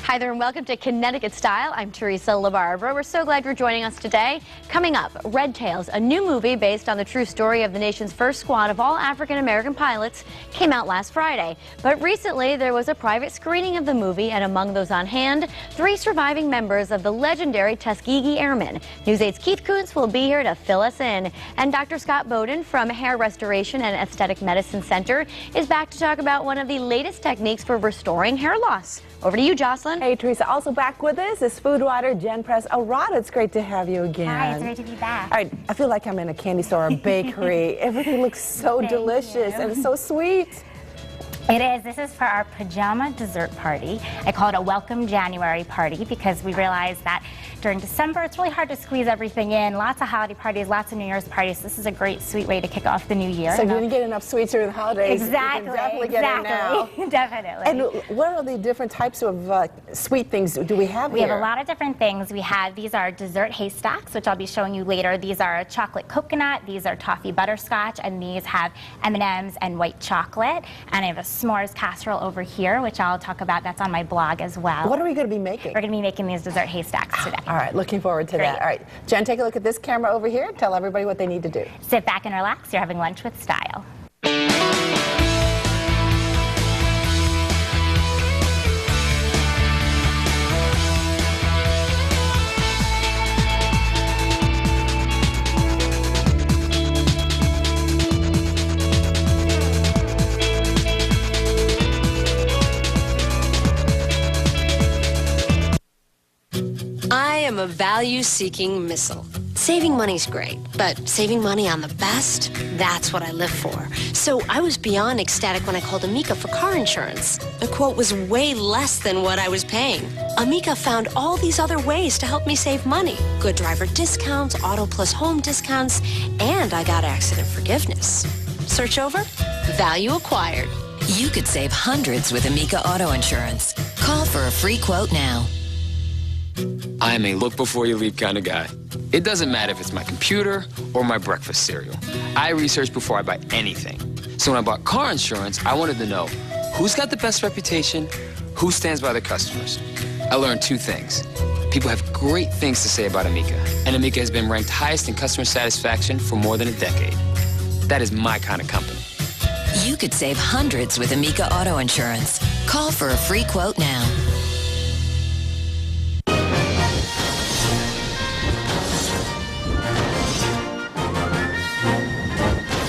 Hi there and welcome to Connecticut Style. I'm Teresa LaBarbera. We're so glad you're joining us today. Coming up, Red Tails, a new movie based on the true story of the nation's first squad of all African-American pilots, came out last Friday. But recently there was a private screening of the movie, and among those on hand, 3 surviving members of the legendary Tuskegee Airmen. News 8's Keith Kuntz will be here to fill us in. And Dr. Scott Bowden from Hair Restoration and Aesthetic Medicine Center is back to talk about one of the latest techniques for restoring hair loss. Over to you, Jocelyn. Hey, Teresa. Also back with us is food writer Jen Press. Arada, it's great to have you again. Hi, it's great to be back. All right, I feel like I'm in a candy store or a bakery. Everything looks so delicious and so sweet. It is. This is for our pajama dessert party. I call it a welcome January party because we realized that during December it's really hard to squeeze everything in. Lots of holiday parties, lots of New Year's parties. This is a great sweet way to kick off the new year. So you didn't get enough sweets during the holidays. Exactly. You can definitely get it now. Definitely. And what are the different types of sweet things do we have here? We have a lot of different things. We have, these are dessert haystacks, which I'll be showing you later. These are chocolate coconut, these are toffee butterscotch, and these have M&Ms and white chocolate. And I have a s'mores casserole over here, which I'll talk about. That's on my blog as well. What are we going to be making? We're going to be making these dessert haystacks today. All right, looking forward to that. All right, Jen, take a look at this camera over here. Tell everybody what they need to do. Sit back and relax. You're having lunch with style. I am a value-seeking missile. Saving money's great, but saving money on the best, that's what I live for. So I was beyond ecstatic when I called Amica for car insurance. The quote was way less than what I was paying. Amica found all these other ways to help me save money. Good driver discounts, auto plus home discounts, and I got accident forgiveness. Search over? Value acquired. You could save hundreds with Amica Auto Insurance. Call for a free quote now. I am a look before you leap kind of guy. It doesn't matter if it's my computer or my breakfast cereal. I research before I buy anything. So when I bought car insurance, I wanted to know who's got the best reputation, who stands by their customers. I learned 2 things. People have great things to say about Amica, and Amica has been ranked highest in customer satisfaction for more than a decade. That is my kind of company. You could save hundreds with Amica Auto Insurance. Call for a free quote now.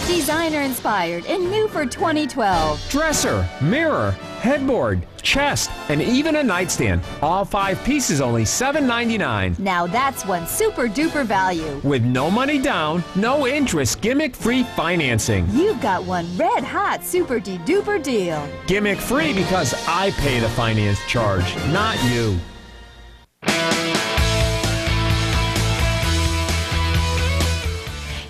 Designer inspired and new for 2012. Dresser, mirror, headboard, chest, and even a nightstand. All 5 pieces only $7.99. Now that's one super duper value. With no money down, no interest, gimmick-free financing. You've got one red hot super duper deal. Gimmick-free because I pay the finance charge, not you.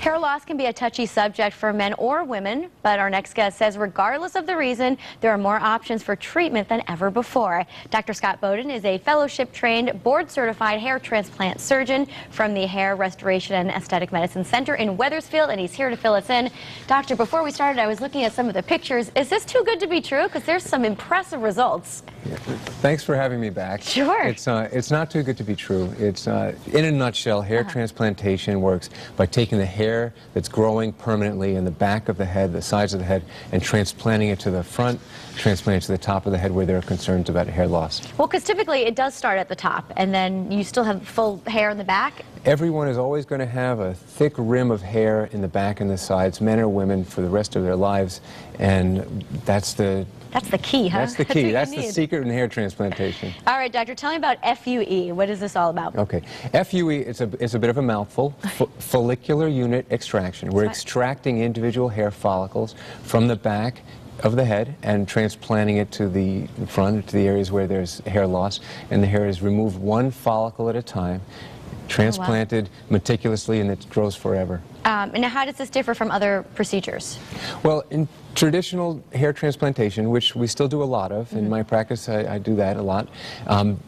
Hair loss can be a touchy subject for men or women, but our next guest says regardless of the reason, there are more options for treatment than ever before. Dr. Scott Bowden is a fellowship-trained, board-certified hair transplant surgeon from the Hair Restoration and Aesthetic Medicine Center in Wethersfield, and he's here to fill us in. Doctor, before we started, I was looking at some of the pictures. Is this too good to be true? Because there's some impressive results. Thanks for having me back. Sure. It's not too good to be true. It's in a nutshell, hair transplantation works by taking the hair that's growing permanently in the back of the head, the sides of the head, and transplanting it to the front, transplanting it to the top of the head where there are concerns about hair loss. Well, because typically it does start at the top, and then you still have full hair in the back. Everyone is always going to have a thick rim of hair in the back and the sides, men or women, for the rest of their lives, and that's the key, huh? That's the key. That's the secret in hair transplantation. All right, doctor, tell me about FUE. What is this all about? Okay. FUE, it's a bit of a mouthful. Follicular unit extraction. We're extracting individual hair follicles from the back of the head and transplanting it to the front, to the areas where there's hair loss, and the hair is removed 1 follicle at a time, transplanted meticulously, and it grows forever. And how does this differ from other procedures? Well, in traditional hair transplantation, which we still do a lot of, in my practice I do that a lot,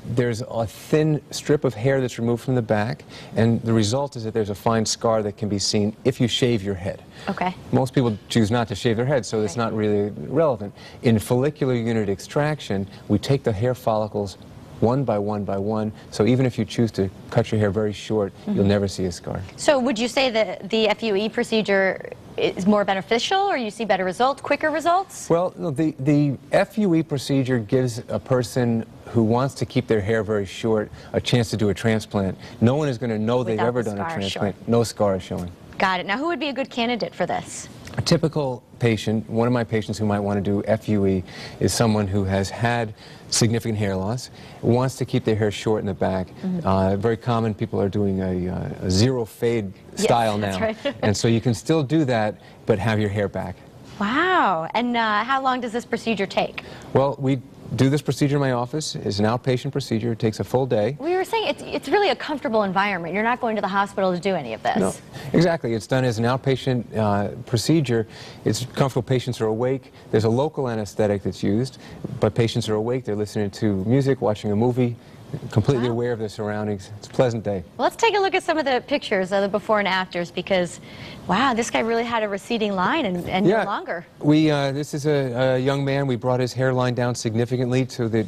there's a thin strip of hair that's removed from the back, and the result is that there's a fine scar that can be seen if you shave your head. Okay. Most people choose not to shave their head, so it's not really relevant. In follicular unit extraction, we take the hair follicles one by one by one, so even if you choose to cut your hair very short, you'll never see a scar. So would you say that the FUE procedure is more beneficial, or you see better results, quicker results? Well, no, the FUE procedure gives a person who wants to keep their hair very short a chance to do a transplant. No one is going to know they've ever done a transplant. No scar is showing. Got it. Now, who would be a good candidate for this? A typical patient, one of my patients who might want to do FUE, is someone who has had significant hair loss, wants to keep their hair short in the back. Very common, people are doing a zero fade style now. Right. And so you can still do that, but have your hair back. Wow. And how long does this procedure take? Well, we do this procedure in my office. It's an outpatient procedure. It takes a full day. We were saying it's really a comfortable environment. You're not going to the hospital to do any of this. No, exactly. It's done as an outpatient procedure. It's comfortable. Patients are awake. There's a local anesthetic that's used, but patients are awake. They're listening to music, watching a movie, completely aware of their surroundings. It's a pleasant day. Well, let's take a look at some of the pictures of the before and afters, because, wow, this guy really had a receding line and no longer. This is a young man. We brought his hairline down significantly so that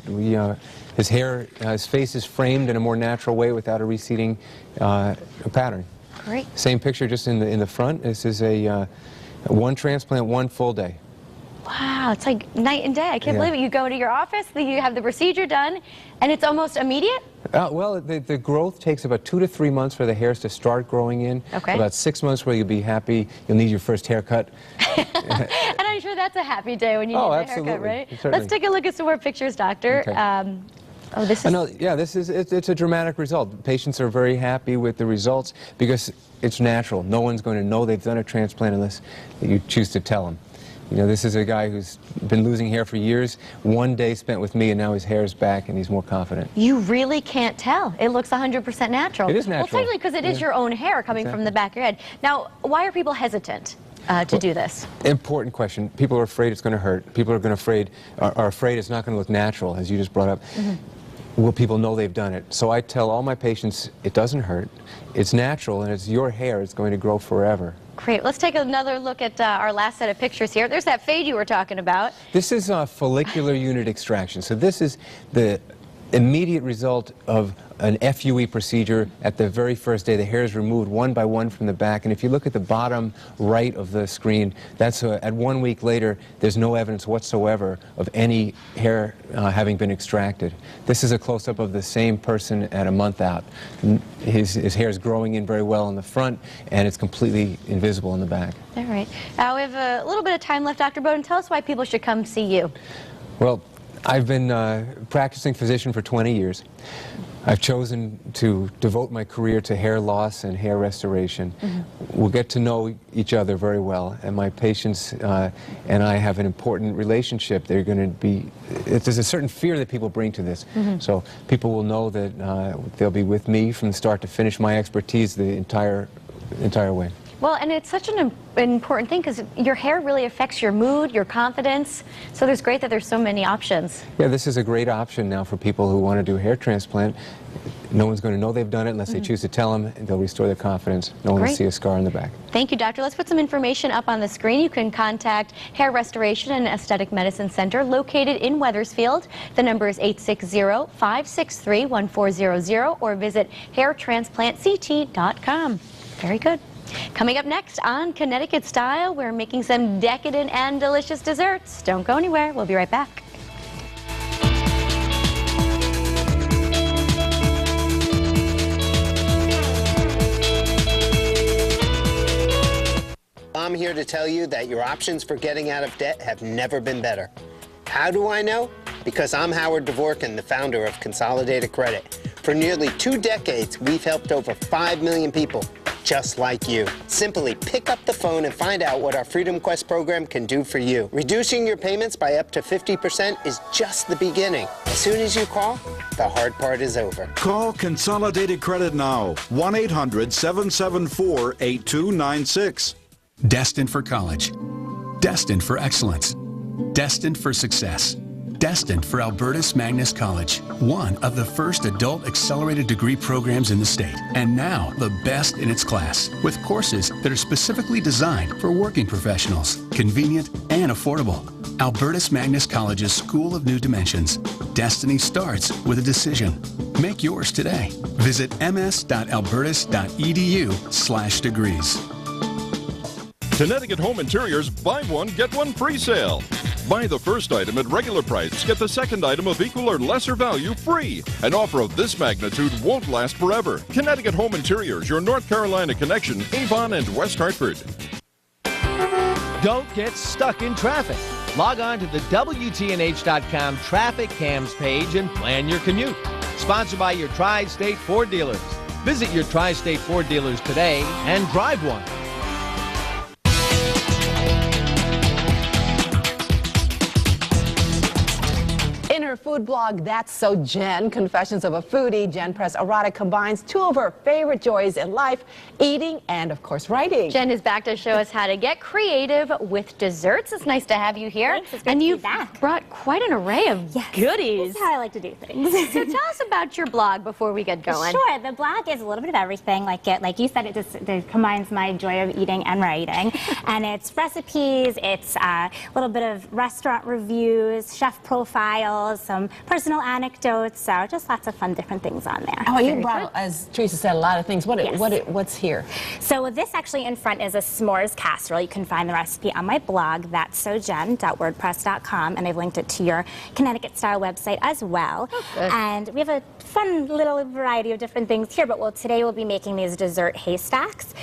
his face is framed in a more natural way without a receding pattern. Great. Same picture, just in the front. This is a one transplant, one full day. Wow, it's like night and day. I can't believe it. You go to your office, you have the procedure done, and it's almost immediate? Well, the growth takes about 2 to 3 months for the hairs to start growing in. Okay. About 6 months where you'll be happy. You'll need your first haircut. And I'm sure that's a happy day when you need a haircut, right? Certainly. Let's take a look at some more pictures, doctor. Okay. Oh, this is... it's a dramatic result. Patients are very happy with the results because it's natural. No one's going to know they've done a transplant unless you choose to tell them. You know, this is a guy who's been losing hair for years. One day spent with me, and now his hair is back, and he's more confident. You really can't tell. It looks 100% natural. It is natural. Well, technically, because it is your own hair coming from the back of your head. Now, why are people hesitant to do this? Important question. People are afraid it's going to hurt. People are afraid it's not going to look natural, as you just brought up. Will people know they've done it? So I tell all my patients, it doesn't hurt. It's natural, and it's your hair. It's going to grow forever. Great. Let's take another look at our last set of pictures here. There's that fade you were talking about. This is follicular unit extraction. So this is the immediate result of an FUE procedure. At the very first day, the hair is removed one by one from the back, and if you look at the bottom right of the screen, that's at 1 week later. There's no evidence whatsoever of any hair having been extracted. This is a close-up of the same person at a month out. His hair is growing in very well in the front, and it's completely invisible in the back. All right. We have a little bit of time left, Dr. Bowden. Tell us why people should come see you. Well, I've been practicing physician for 20 years. I've chosen to devote my career to hair loss and hair restoration. We'll get to know each other very well, and my patients and I have an important relationship. They're going to be, there's a certain fear that people bring to this. So people will know that they'll be with me from start to finish, my expertise the entire way. Well, and it's such an important thing because your hair really affects your mood, your confidence. So there's great that there's so many options. Yeah, this is a great option now for people who want to do a hair transplant. No one's going to know they've done it unless they choose to tell them. They'll restore their confidence. No one will see a scar in the back. Thank you, doctor. Let's put some information up on the screen. You can contact Hair Restoration and Aesthetic Medicine Center located in Wethersfield. The number is 860-563-1400 or visit hairtransplantct.com. Very good. Coming up next on Connecticut Style, we're making some decadent and delicious desserts. Don't go anywhere. We'll be right back. I'm here to tell you that your options for getting out of debt have never been better. How do I know? Because I'm Howard Dvorkin, the founder of Consolidated Credit. For nearly 2 decades, we've helped over 5 million people just like you. Simply pick up the phone and find out what our Freedom Quest program can do for you. Reducing your payments by up to 50% is just the beginning. As soon as you call, the hard part is over. Call Consolidated Credit now. 1-800-774-8296. Destined for college. Destined for excellence. Destined for success. Destined for Albertus Magnus College, one of the first adult accelerated degree programs in the state, and now the best in its class, with courses that are specifically designed for working professionals, convenient and affordable. Albertus Magnus College's School of New Dimensions. Destiny starts with a decision. Make yours today. Visit ms.albertus.edu/degrees. Connecticut Home Interiors Buy One, Get One Free Sale. Buy the first item at regular price, get the second item of equal or lesser value free. An offer of this magnitude won't last forever. Connecticut Home Interiors, your North Carolina connection, Avon and West Hartford. Don't get stuck in traffic. Log on to the WTNH.com traffic cams page and plan your commute. Sponsored by your Tri-State Ford dealers. Visit your Tri-State Ford dealers today and drive one. In her food blog, That's So Jen, Confessions of a Foodie, Jen Press Erotic combines two of her favorite joys in life, eating and, of course, writing. Jen is back to show us how to get creative with desserts. It's nice to have you here. Thanks. It's great and to be you've back. brought quite an array of goodies. That's how I like to do things. So tell us about your blog before we get going. Sure. The blog is a little bit of everything. Like you said, it combines my joy of eating and writing. And it's recipes, it's a little bit of restaurant reviews, chef profiles, some personal anecdotes, so just lots of fun different things on there. Oh, you brought, as Teresa said, a lot of things. What's here? So this actually in front is a s'mores casserole. You can find the recipe on my blog, that'ssojen.wordpress.com, and I've linked it to your Connecticut Style website as well. Oh, good. And we have a fun little variety of different things here, but today we'll be making these dessert haystacks.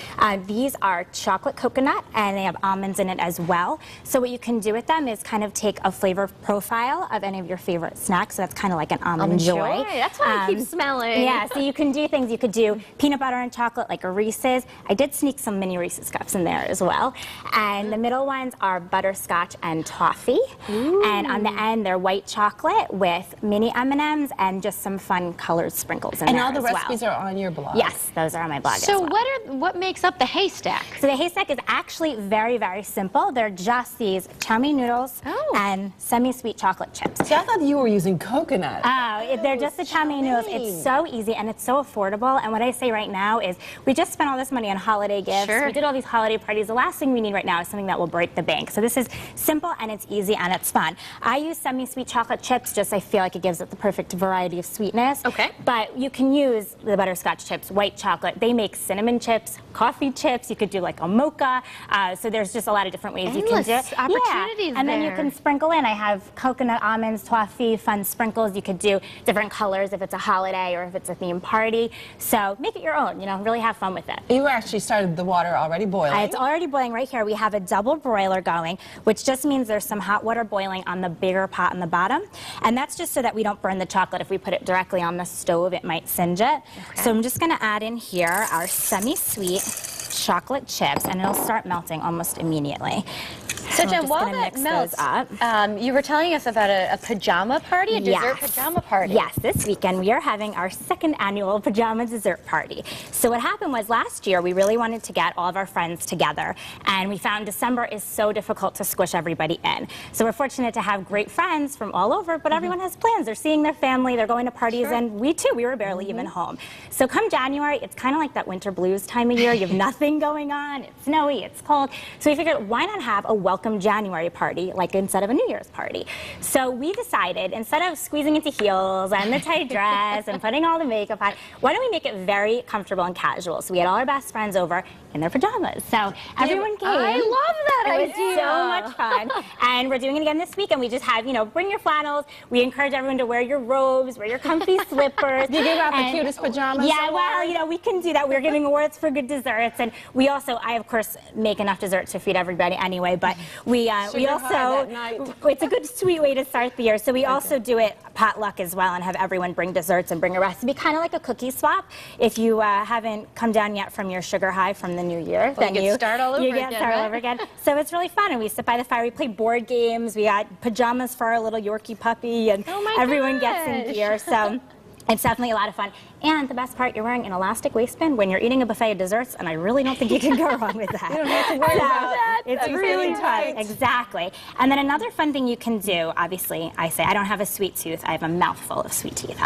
These are chocolate coconut, and they have almonds in it as well. So what you can do with them is kind of take a flavor profile of any of your favorite snacks. So that's kind of like an almond joy. That's what I keep smelling. Yeah, so you can do things. You could do peanut butter and chocolate like a Reese's. I did sneak some mini Reese's cups in there as well. And the middle ones are butterscotch and toffee. Ooh. And on the end, they're white chocolate with mini M&Ms and just some fun colored sprinkles in there. And all the recipes are on your blog? Yes, those are on my blog as So well. what makes up the haystack? So the haystack is actually very, very simple. They're just these chow mein noodles and semi-sweet chocolate chips. See, I thought you were using coconut. Oh, they're just the chow mein noodles. It's so easy and it's so affordable. And what I say right now is we just spent all this money on holiday gifts. Sure. We did all these holiday parties. The last thing we need right now is something that will break the bank. So this is simple and it's easy and it's fun. I use semi-sweet chocolate chips, just I feel like it gives it the perfect variety of sweetness. Okay. But you can use the butterscotch chips, white chocolate. They make cinnamon chips, coffee chips. You could do like a mocha. So there's just a lot of different ways you can do it. Opportunities and then you there. can sprinkle in. I have coconut, almonds, toffee, fun sprinkles. You could do different colors if it's a holiday or if it's a theme party. So make it your own, really have fun with it. You actually started the water already boiling. It's already boiling right here. We have a double broiler going, which just means there's some hot water boiling on the bigger pot in the bottom. And that's just so that we don't burn the chocolate. If we put it directly on the stove, it might singe it. Okay. So I'm just going to add in here our semi-sweet chocolate chips, and it'll start melting almost immediately. So Jen, while that melts, you were telling us about a pajama party, a dessert pajama party. Yes, this weekend we are having our second annual pajama dessert party. So what happened was last year we really wanted to get all of our friends together, and we found December is so difficult to squish everybody in. So we're fortunate to have great friends from all over, but everyone has plans. They're seeing their family, they're going to parties, and we too, we were barely even home. So come January, it's kind of like that winter blues time of year. You have nothing going on, it's snowy, it's cold. So we figured, why not have a welcome January party, like instead of a New Year's party? So we decided, instead of squeezing into heels and the tight dress and putting all the makeup on, why don't we make it very comfortable and casual? So we had all our best friends over in their pajamas. So everyone came. I love that idea. It was so much fun. And we're doing it again this week, and we just have, bring your flannels. We encourage everyone to wear your robes, wear your comfy slippers. You give out the cutest pajamas? Yeah, well, we can do that. We're giving awards for good desserts, and we also, I of course make enough dessert to feed everybody anyway, but We Sugar high also, that night. it's a good sweet way to start the year. So we also do it potluck as well and have everyone bring desserts and bring a recipe, kind of like a cookie swap. If you haven't come down yet from your sugar high from the new year, Well, then you get start all over get again, start all right? over again. So it's really fun, and we sit by the fire. We play board games. We got pajamas for our little Yorkie puppy, and everyone gets in gear. So it's definitely a lot of fun. And the best part, you're wearing an elastic waistband when you're eating a buffet of desserts, and I really don't think you can go wrong with that. You don't have to worry about that. It's That's really tight. fun. Exactly. And then another fun thing you can do, obviously, I say I don't have a sweet tooth. I have a mouthful of sweet teeth.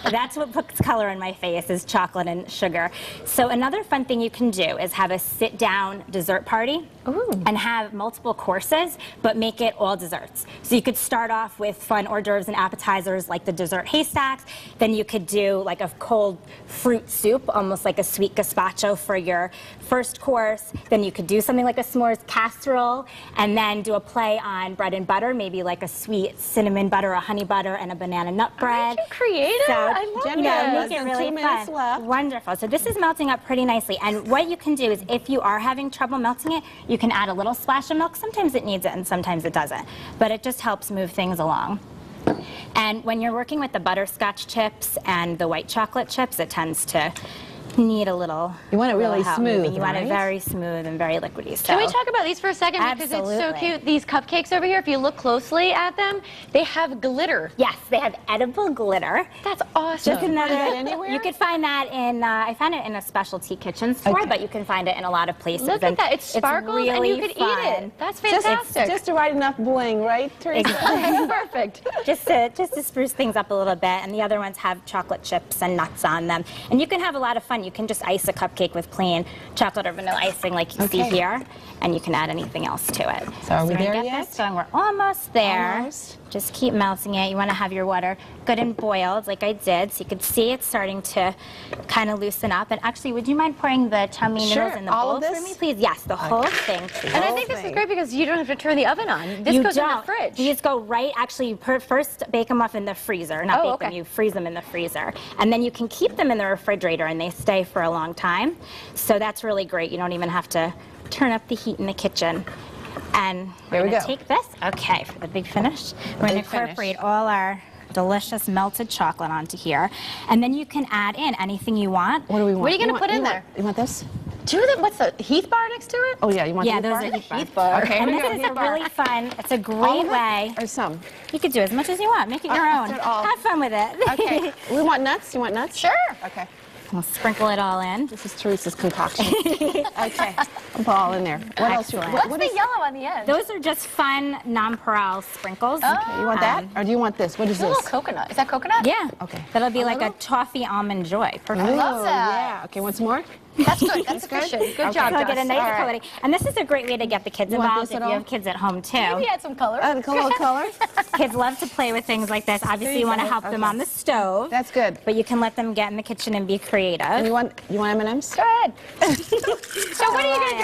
That's what puts color in my face is chocolate and sugar. So another fun thing you can do is have a sit-down dessert party. And have multiple courses, but make it all desserts. So you could start off with fun hors d'oeuvres and appetizers like the dessert haystacks. Then you could do like a cold fruit soup, almost like a sweet gazpacho for your first course. Then you could do something like a s'mores casserole, and then do a play on bread and butter, maybe like a sweet cinnamon butter, a honey butter, and a banana nut bread. Aren't you creative? So, I love make this. it really 2 minutes fun. left. Wonderful. So this is melting up pretty nicely. And what you can do is if you are having trouble melting it, you can add a little splash of milk. Sometimes it needs it and sometimes it doesn't. But it just helps move things along. And when you're working with the butterscotch chips and the white chocolate chips, it tends to need a little. You want it really help smooth, moving. You want it right? very smooth and very liquidy. So. Can we talk about these for a second? Because it's so Absolutely. cute. These cupcakes over here, if you look closely at them, they have glitter. Yes, they have edible glitter. That's awesome. Just another, Find that anywhere? you could find that in, I found it in a specialty kitchen store, but you can find it in a lot of places. Look at that. It's sparkles and really you could fun. eat it. That's fantastic. Just the right enough bling, right, Teresa? Exactly. Perfect. Just to spruce things up a little bit. And the other ones have chocolate chips and nuts on them. And you can have a lot of fun. You can just ice a cupcake with plain chocolate or vanilla icing like you see here, and you can add anything else to it. So are we we're gonna there get yet? this going. We're almost there. Almost. Just keep melting it. You want to have your water good and boiled like I did, so you can see it's starting to kind of loosen up. And actually, would you mind pouring the chow mein Sure. noodles in the All bowl of this? for me, please? Yes, the whole thing, please. And I think this is great because you don't have to turn the oven on. This You goes in don't. the fridge. These go right, actually, you first bake them off in the freezer. Not bake them, you freeze them in the freezer. And then you can keep them in the refrigerator and they stay for a long time. So that's really great. You don't even have to turn up the heat in the kitchen. And we're Here we going to go. take this, okay, for the big finish. We're going to incorporate all our delicious melted chocolate onto here. And then you can add in anything you want. What do we want? What are you going to put in there? You want this? What's the Heath bar next to it? Oh, yeah, you want Yeah, the those Heath are bar? Heath Heath bar. Okay, And here we this go. is Heath a bar. really fun, it's a All great of it way. or some? You could do as much as you want. Make it your own. do it all. Have fun with it. Okay. We want nuts? You want nuts? Sure. Okay. We'll sprinkle it all in. This is Teresa's concoction. Okay. Put all in there. What else you want? Excellent. What's the yellow on the end? Those are just fun nonpareil sprinkles. Okay, you want that? Or do you want this? What is It's a little this? coconut. Is that coconut? Yeah. Okay. That'll be like a toffee almond joy. Perfect. I love Ooh, that. Yeah. Okay, want some more? That's good. That's efficient. Good job, So I'll get a Jess. nice All right. coloring. And this is a great way to get the kids You want involved this if at you all? have kids at home too. Maybe add some color. A little color? Kids love to play with things like this. Obviously, you want to help them on the stove. That's good. But you can let them get in the kitchen and be creative. And you want M&Ms? Go ahead. So what are you going to do?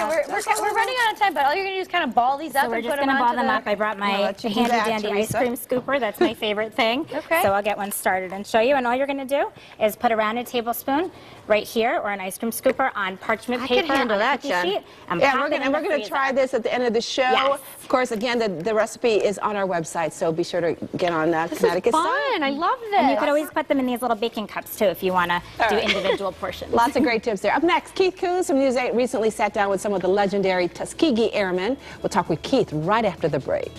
We're running out of time, but all you're going to do is kind of ball these up So we're and just put them going to ball onto them the... up. I brought I'll my let you do handy that, dandy ice Teresa. cream scooper. That's my favorite thing. Okay. So I'll get one started and show you. And all you're going to do is put a rounded tablespoon right here or an ice cream scooper on parchment I paper could handle on a that, cookie Jen. sheet and Yeah, pop we're it in gonna the try freezer. this at the end of the show. Yes. Of course, again, the recipe is on our website, so be sure to get on that. This Connecticut is Style. fun. I love this. And you could always put them in these little baking cups too if you want to do individual portions. Lots of great tips there. Up next, Keith Coons from News 8 recently sat down with some of the legendary Tuskegee Airmen. We'll talk with Keith right after the break.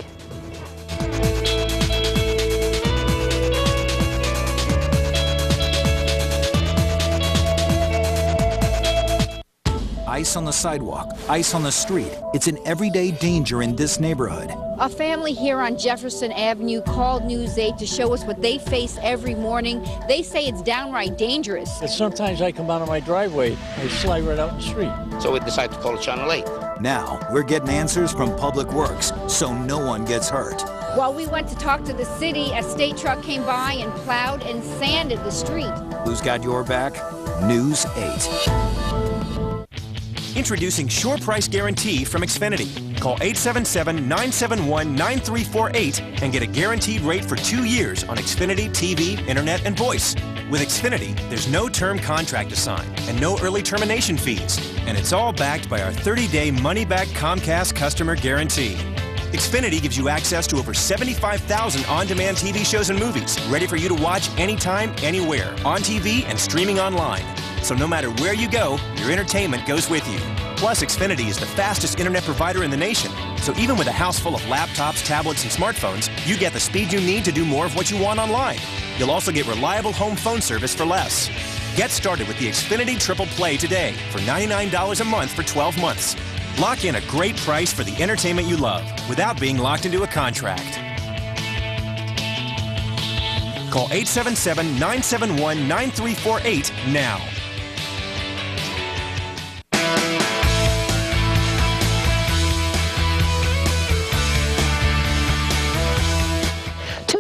Ice on the sidewalk, ice on the street. It's an everyday danger in this neighborhood. A family here on Jefferson Avenue called News 8 to show us what they face every morning. They say it's downright dangerous. Sometimes I come out of my driveway, I slide right out in the street. So we decided to call Channel 8. Now, we're getting answers from Public Works, so no one gets hurt. While we went to talk to the city, a state truck came by and plowed and sanded the street. Who's got your back? News 8. Introducing Sure Price Guarantee from Xfinity. Call 877-971-9348 and get a guaranteed rate for 2 years on Xfinity TV, internet, and voice. With Xfinity, there's no term contract to sign and no early termination fees. And it's all backed by our 30-day money-back Comcast customer guarantee. Xfinity gives you access to over 75,000 on-demand TV shows and movies, ready for you to watch anytime, anywhere, on TV and streaming online. So no matter where you go, your entertainment goes with you. Plus, Xfinity is the fastest internet provider in the nation. So even with a house full of laptops, tablets, and smartphones, you get the speed you need to do more of what you want online. You'll also get reliable home phone service for less. Get started with the Xfinity Triple Play today for $99 a month for 12 months. Lock in a great price for the entertainment you love without being locked into a contract. Call 877-971-9348 now.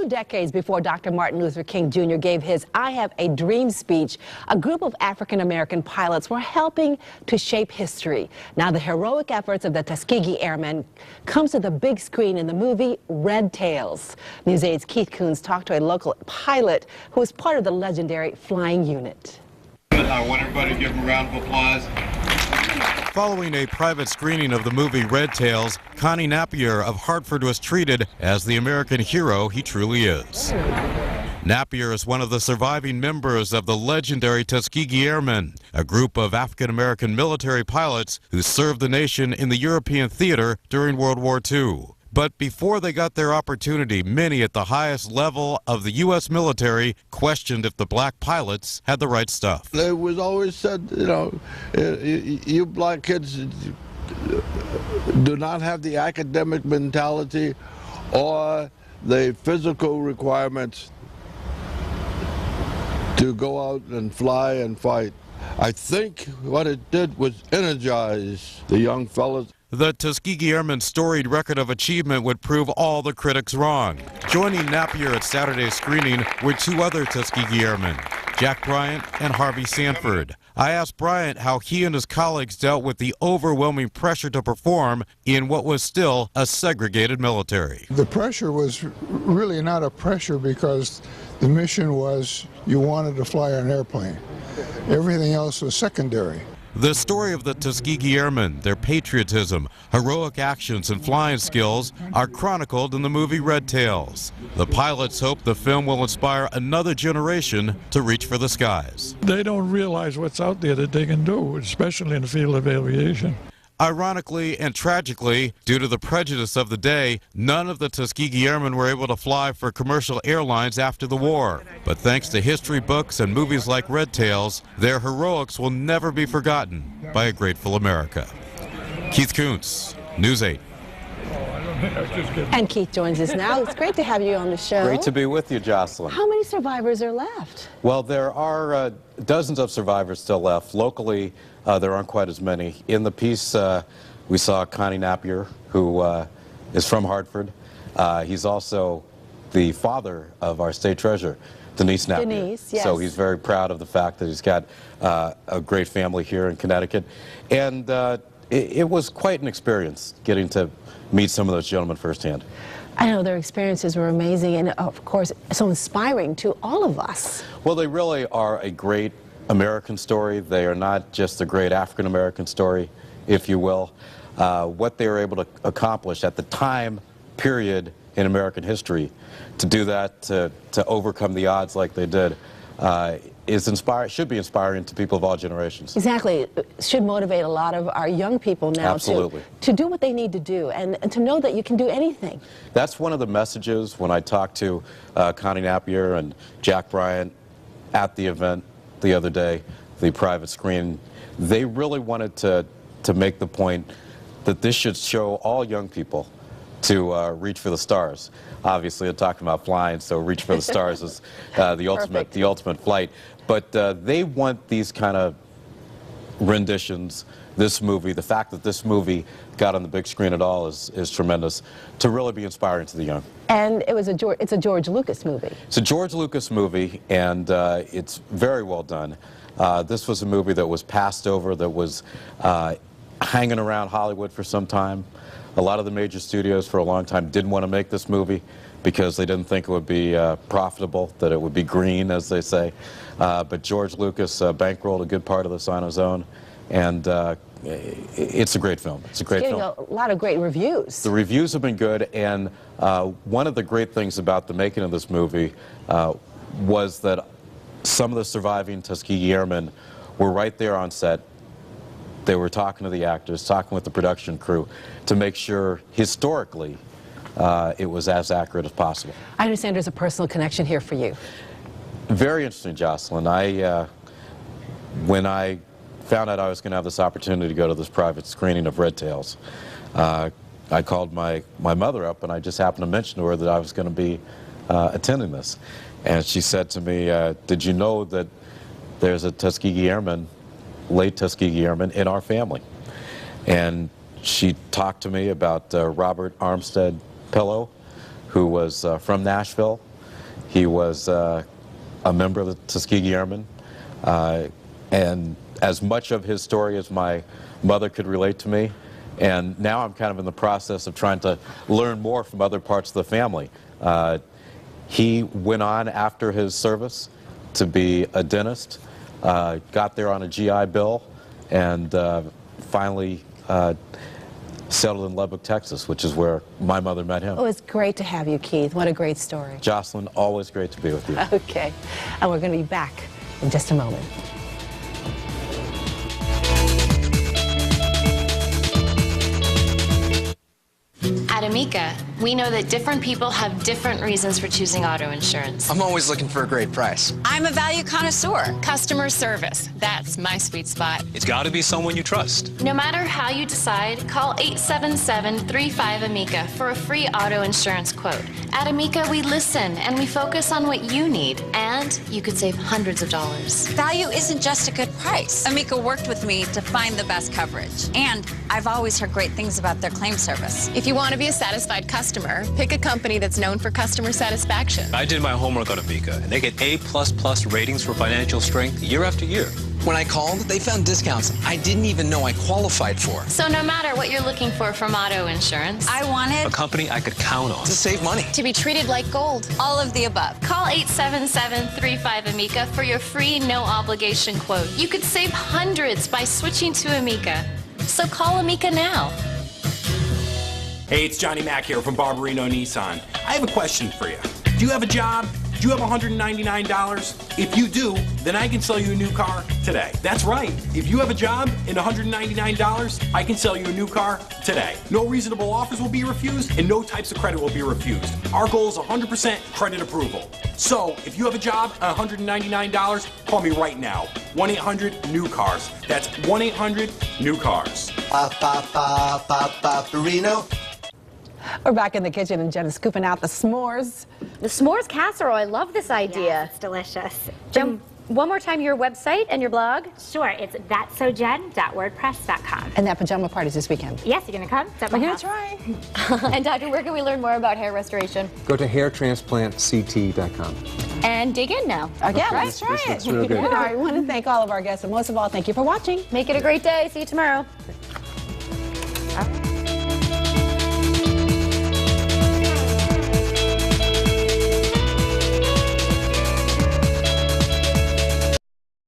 Decades before Dr. Martin Luther King Jr. gave his I Have a Dream speech, a group of African-American pilots were helping to shape history. Now the heroic efforts of the Tuskegee Airmen comes to the big screen in the movie Red Tails. News 8's Keith Coons talked to a local pilot who was part of the legendary flying unit. I want everybody to give him a round of applause. Following a private screening of the movie Red Tails, Connie Napier of Hartford was treated as the American hero he truly is. Napier is one of the surviving members of the legendary Tuskegee Airmen, a group of African-American military pilots who served the nation in the European theater during World War II. But before they got their opportunity, many at the highest level of the U.S. military questioned if the black pilots had the right stuff. It was always said, you know, you black kids do not have the academic mentality or the physical requirements to go out and fly and fight. I think what it did was energize the young fellas. The Tuskegee Airmen's storied record of achievement would prove all the critics wrong. Joining Napier at Saturday's screening were two other Tuskegee Airmen, Jack Bryant and Harvey Sanford. I asked Bryant how he and his colleagues dealt with the overwhelming pressure to perform in what was still a segregated military. The pressure was really not a pressure because the mission was you wanted to fly an airplane. Everything else was secondary. The story of the Tuskegee Airmen, their patriotism, heroic actions, and flying skills are chronicled in the movie Red Tails. The pilots hope the film will inspire another generation to reach for the skies. They don't realize what's out there that they can do, especially in the field of aviation. Ironically and tragically, due to the prejudice of the day, none of the Tuskegee Airmen were able to fly for commercial airlines after the war. But thanks to history books and movies like Red Tails, their heroics will never be forgotten by a grateful America. Keith Kuntz, News 8. And Keith joins us now. It's great to have you on the show. Great to be with you, Jocelyn. How many survivors are left? Well, there are dozens of survivors still left. Locally, there aren't quite as many. In the piece, we saw Connie Napier, who is from Hartford. He's also the father of our state treasurer, Denise Napier. Denise, yes. So he's very proud of the fact that he's got a great family here in Connecticut. And it was quite an experience getting to meet some of those gentlemen firsthand. I know their experiences were amazing and, of course, so inspiring to all of us. Well, they really are a great American story. They are not just a great African-American story, if you will. What they were able to accomplish at the time period in American history, to do that, to overcome the odds like they did, should be inspiring to people of all generations. Exactly. It should motivate a lot of our young people now to do what they need to do and to know that you can do anything. That's one of the messages when I talked to Connie Napier and Jack Bryant at the event the other day, the private screen. They really wanted to make the point that this should show all young people to reach for the stars. Obviously, I'm talking about flying, so reach for the stars is the ultimate flight. But they want these kind of renditions, this movie, the fact that this movie got on the big screen at all is tremendous, to really be inspiring to the young. And it's a George Lucas movie. It's a George Lucas movie, and it's very well done. This was a movie that was passed over, that was hanging around Hollywood for some time. A lot of the major studios for a long time didn't want to make this movie because they didn't think it would be profitable, that it would be green, as they say. But George Lucas bankrolled a good part of this on his own, and it's a great film. It's a great Getting film. a lot of great reviews. The reviews have been good, and one of the great things about the making of this movie was that some of the surviving Tuskegee Airmen were right there on set. They were talking to the actors, talking with the production crew to make sure historically it was as accurate as possible. I understand there's a personal connection here for you. Very interesting, Jocelyn. When I found out I was going to have this opportunity to go to this private screening of Red Tails, I called my mother up, and I just happened to mention to her that I was going to be attending this. And she said to me, did you know that there's a Tuskegee Airman, late Tuskegee Airman, in our family? And she talked to me about Robert Armstead Pillow, who was from Nashville. He was a member of the Tuskegee Airmen. And as much of his story as my mother could relate to me. And now I'm kind of in the process of trying to learn more from other parts of the family. He went on after his service to be a dentist, got there on a GI Bill, and finally settled in Lubbock, Texas, which is where my mother met him. Oh, it's great to have you, Keith. What a great story. Jocelyn, always great to be with you. Okay, and we're going to be back in just a moment. At Amica, we know that different people have different reasons for choosing auto insurance. I'm always looking for a great price. I'm a value connoisseur. Customer service, that's my sweet spot. It's got to be someone you trust. No matter how you decide, call 877-35-AMICA for a free auto insurance quote. At Amica, we listen and we focus on what you need, and you could save hundreds of dollars. Value isn't just a good price. Amica worked with me to find the best coverage, and I've always heard great things about their claim service. If you want to be a satisfied customer, pick a company that's known for customer satisfaction. I did my homework on Amica, and they get A++ ratings for financial strength year after year. When I called, they found discounts I didn't even know I qualified for. So no matter what you're looking for from auto insurance, I wanted A company I could count on. To save money. to be treated like gold. all of the above. Call 877-35-AMICA for your free no-obligation quote. You could save hundreds by switching to Amica. So call Amica now. Hey, it's Johnny Mac here from Barbarino Nissan. I have a question for you. Do you have a job? Do you have $199? If you do, then I can sell you a new car today. That's right. If you have a job and $199, I can sell you a new car today. No reasonable offers will be refused, and no types of credit will be refused. Our goal is 100% credit approval. So, if you have a job at $199, call me right now. 1-800-NEW-CARS. That's 1-800-NEW-CARS. Barbarino. We're back in the kitchen, and Jen is scooping out the s'mores. The s'mores casserole, I love this idea. Yes, it's delicious. Jen, one more time, your website and your blog? Sure, it's thatsojen.wordpress.com. And that pajama party's this weekend. Yes, you're going to come? It's at my house. Try. And Doctor, where can we learn more about hair restoration? Go to hairtransplantct.com. And dig in now. Yeah, right? let's try This it. looks real good. All right, we want to thank all of our guests, and most of all, thank you for watching. Make it a great day. See you tomorrow. All right.